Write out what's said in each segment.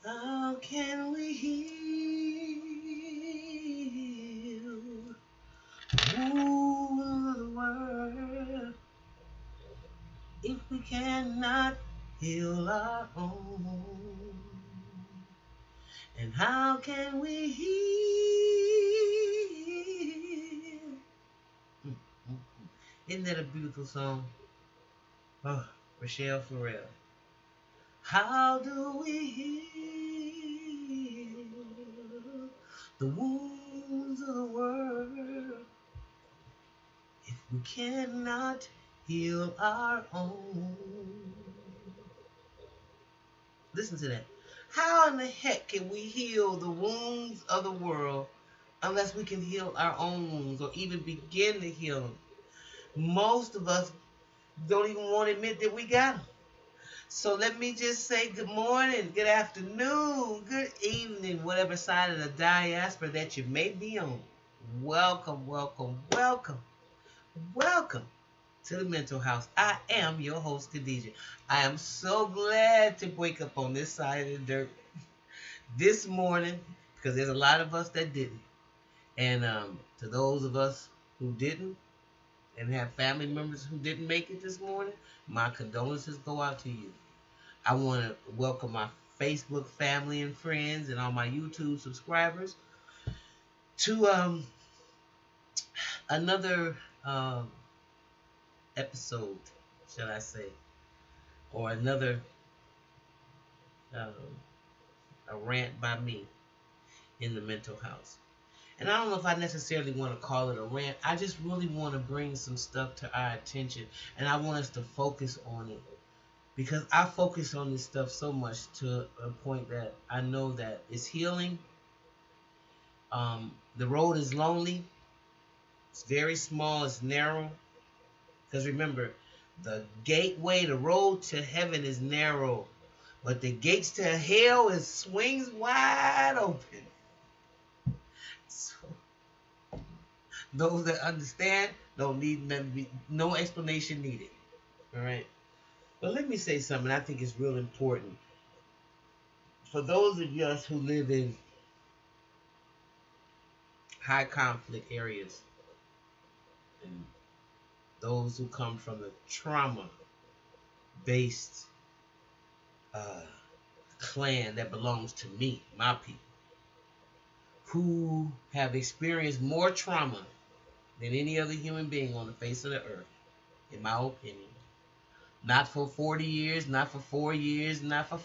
How can we heal all the world if we cannot heal our own? And how can we heal? Mm, mm, mm. Isn't that a beautiful song? Oh, Rochelle Farrell. How do we heal the wounds of the world if we cannot heal our own? Listen to that. How in the heck can we heal the wounds of the world unless we can heal our own wounds or even begin to heal them? Most of us don't even want to admit that we got them. So let me just say good morning, good afternoon, good evening, whatever side of the diaspora that you may be on. Welcome, welcome, welcome, welcome to the Mental House. I am your host, Khadijah. I am so glad to wake up on this side of the dirt this morning because there's a lot of us that didn't. And to those of us who didn't and have family members who didn't make it this morning, my condolences go out to you. I want to welcome my Facebook family and friends and all my YouTube subscribers to another um, episode, shall I say, or another um, a rant by me in the mental house. And I don't know if I necessarily want to call it a rant. I just really want to bring some stuff to our attention, and I want us to focus on it because I focus on this stuff so much to a point that I know that it's healing. The road is lonely. It's very small. It's narrow. Because remember, the gateway, the road to heaven is narrow, but the gates to hell is swings wide open. So those that understand don't need no explanation needed. All right. But let me say something I think is real important. For those of us who live in high conflict areas and those who come from a trauma based uh, clan that belongs to me, my people, who have experienced more trauma than any other human being on the face of the earth, in my opinion. Not for 40 years, not for 4 years, not for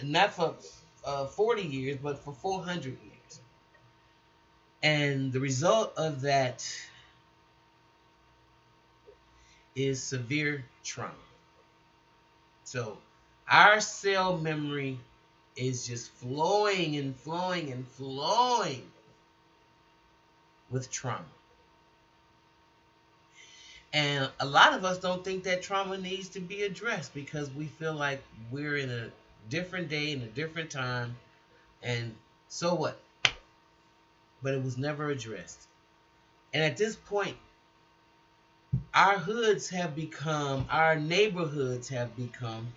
not for 40 years, but for 400 years. And the result of that is severe trauma. So our cell memory is just flowing and flowing and flowing with trauma. And a lot of us don't think that trauma needs to be addressed because we feel like we're in a different day, in a different time, and so what? But it was never addressed. And at this point, our hoods have become, our neighborhoods have become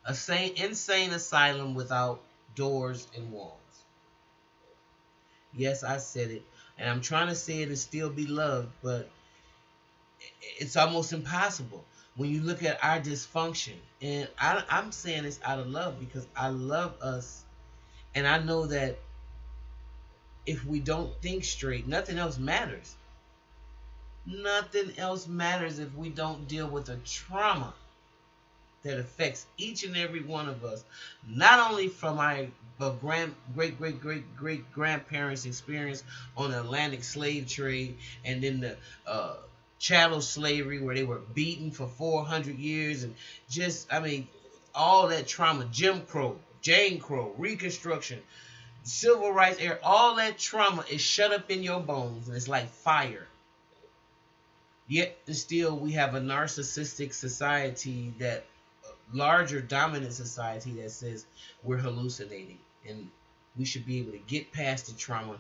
a insane asylum without doors and walls. Yes, I said it. And I'm trying to say it and still be loved, but it's almost impossible when you look at our dysfunction. And I'm saying this out of love because I love us. And I know that if we don't think straight, nothing else matters. Nothing else matters if we don't deal with the trauma that affects each and every one of us, not only from my great grandparents' experience on the Atlantic slave trade and then the chattel slavery where they were beaten for 400 years and just, I mean, all that trauma, Jim Crow, Jane Crow, Reconstruction, Civil Rights era, all that trauma is shut up in your bones and it's like fire. Yet still we have a narcissistic society that larger dominant society that says we're hallucinating and we should be able to get past the trauma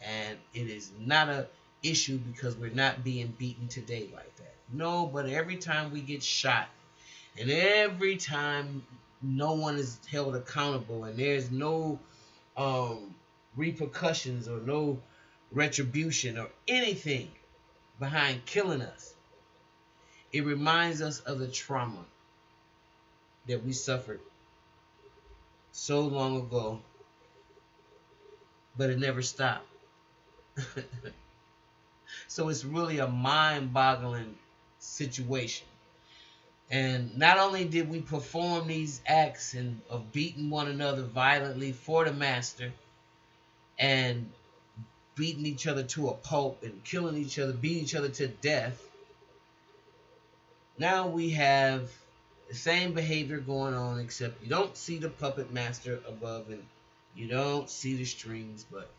and it is not a issue because we're not being beaten today like that. No, but every time we get shot, And every time no one is held accountable and there's no um, repercussions or no retribution or anything behind killing us, it reminds us of the trauma that we suffered so long ago, but it never stopped. So it's really a mind-boggling situation. And not only did we perform these acts of beating one another violently for the master and beating each other to a pulp and killing each other, beating each other to death, now we have the same behavior going on, except you don't see the puppet master above and you don't see the strings, but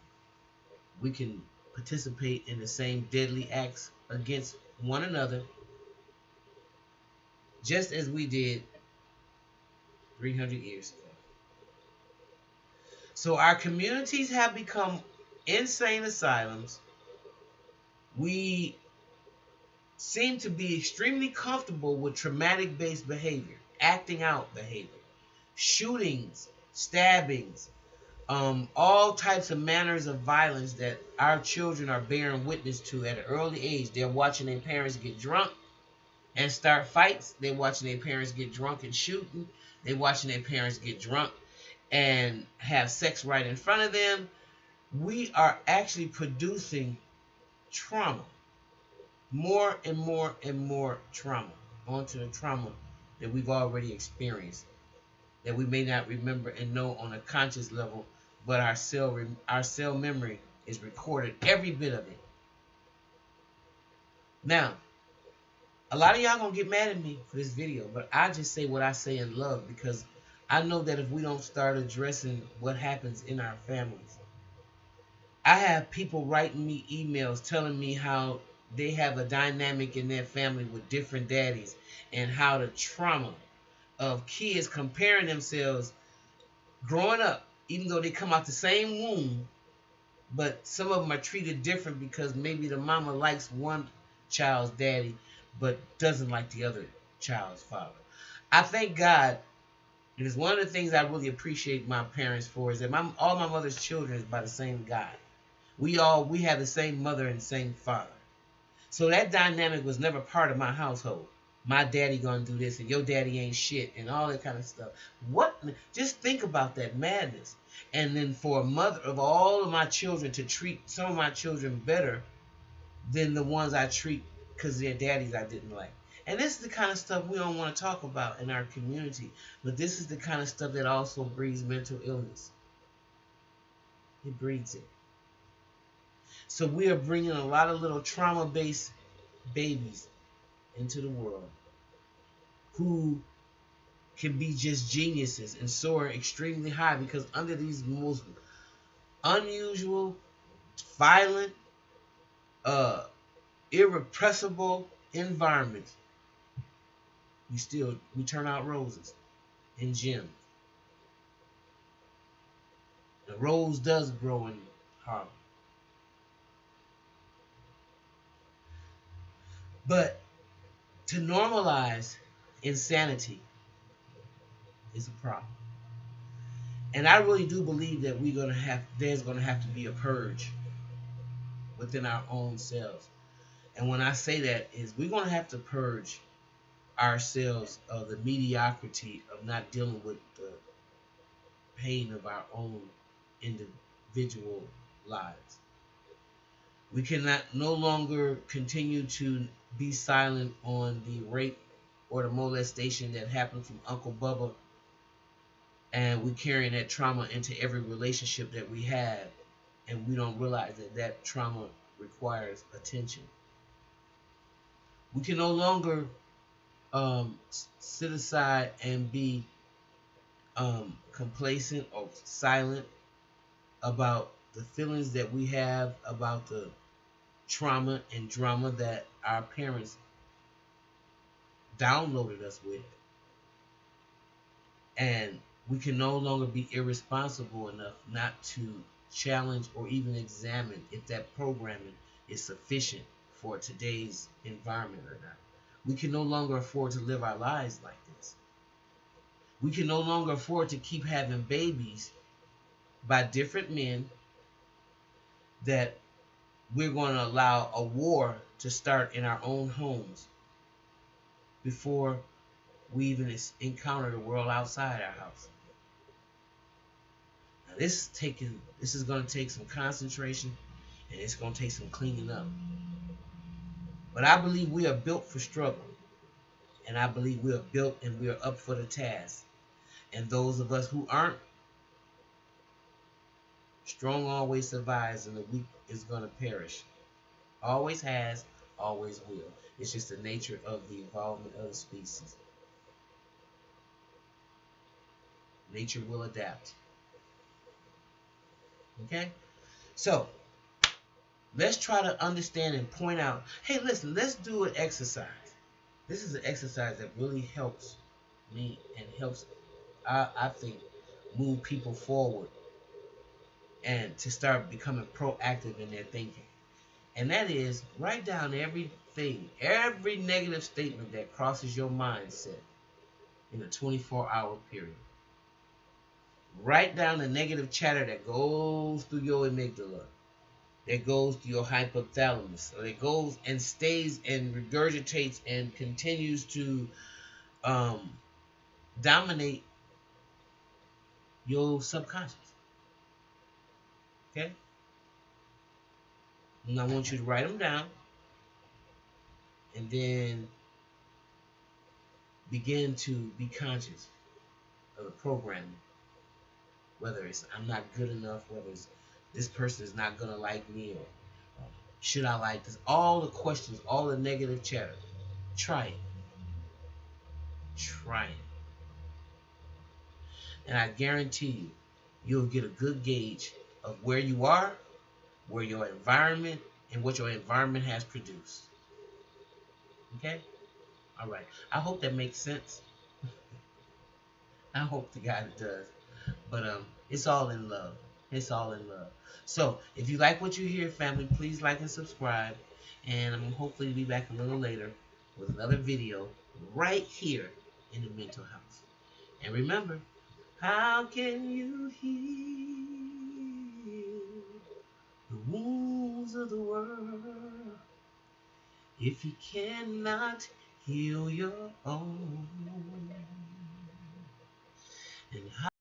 we can participate in the same deadly acts against one another just as we did 300 years ago. So our communities have become insane asylums. We seem to be extremely comfortable with traumatic based behavior, acting out behavior, shootings, stabbings, all types of manners of violence that our children are bearing witness to at an early age. They're watching their parents get drunk and start fights. They're watching their parents get drunk and shooting. They're watching their parents get drunk and have sex right in front of them. We are actually producing trauma, more and more and more trauma onto the trauma that we've already experienced, that we may not remember and know on a conscious level, but our cell memory is recorded, every bit of it. Now, a lot of y'all gonna get mad at me for this video, but I just say what I say in love, because I know that if we don't start addressing what happens in our families, I have people writing me emails telling me how they have a dynamic in their family with different daddies, and how the trauma of kids comparing themselves growing up, even though they come out the same womb, but some of them are treated different because maybe the mama likes one child's daddy but doesn't like the other child's father. I thank God, and it's one of the things I really appreciate my parents for, is that all my mother's children is by the same guy. We have the same mother and same father. So that dynamic was never part of my household. My daddy gonna do this and your daddy ain't shit and all that kind of stuff. What? Just think about that madness. And then for a mother of all of my children to treat some of my children better than the ones I treat because their daddies I didn't like. And this is the kind of stuff we don't want to talk about in our community. But this is the kind of stuff that also breeds mental illness. It breeds it. So we are bringing a lot of little trauma-based babies into the world who can be just geniuses and soar extremely high, because under these most unusual, violent, irrepressible environments, we turn out roses and gems. The rose does grow in Harlem. But to normalize insanity is a problem. And I really do believe that there's gonna have to be a purge within our own selves. And when I say that, is we're gonna have to purge ourselves of the mediocrity of not dealing with the pain of our own individual lives. We cannot no longer continue to be silent on the rape or the molestation that happened from Uncle Bubba, and we carrying that trauma into every relationship that we have, and we don't realize that trauma requires attention. We can no longer sit aside and be complacent or silent about the feelings that we have about the trauma and drama that our parents downloaded us with. And we can no longer be irresponsible enough not to challenge or even examine if that programming is sufficient for today's environment or not. We can no longer afford to live our lives like this. We can no longer afford to keep having babies by different men that we're going to allow a war to start in our own homes before we even encounter the world outside our house. Now, this is going to take some concentration, and it's going to take some cleaning up. But I believe we are built for struggle, and I believe we are built and we are up for the task. And those of us who aren't, strong always survives, and the weak is going to perish. Always has, always will. It's just the nature of the evolvement of the species. Nature will adapt. Okay? So, let's try to understand and point out, hey, listen, let's do an exercise. This is an exercise that really helps me and helps, I think, move people forward and to start becoming proactive in their thinking. And that is, write down everything, every negative statement that crosses your mindset in a 24-hour period. Write down the negative chatter that goes through your amygdala, that goes through your hypothalamus, or that goes and stays and regurgitates and continues to dominate your subconscious. Okay? And I want you to write them down and then begin to be conscious of the programming. Whether it's I'm not good enough, whether it's this person is not going to like me, or should I like this? All the questions, all the negative chatter. Try it. Try it. And I guarantee you, you'll get a good gauge of where you are, where your environment, and what your environment has produced. Okay? All right. I hope that makes sense. I hope to God it does. But it's all in love. It's all in love. So if you like what you hear, family, please like and subscribe. And I'm hopefully be back a little later with another video right here in the mental house. And remember, how can you heal the wounds of the world if you cannot heal your own? And how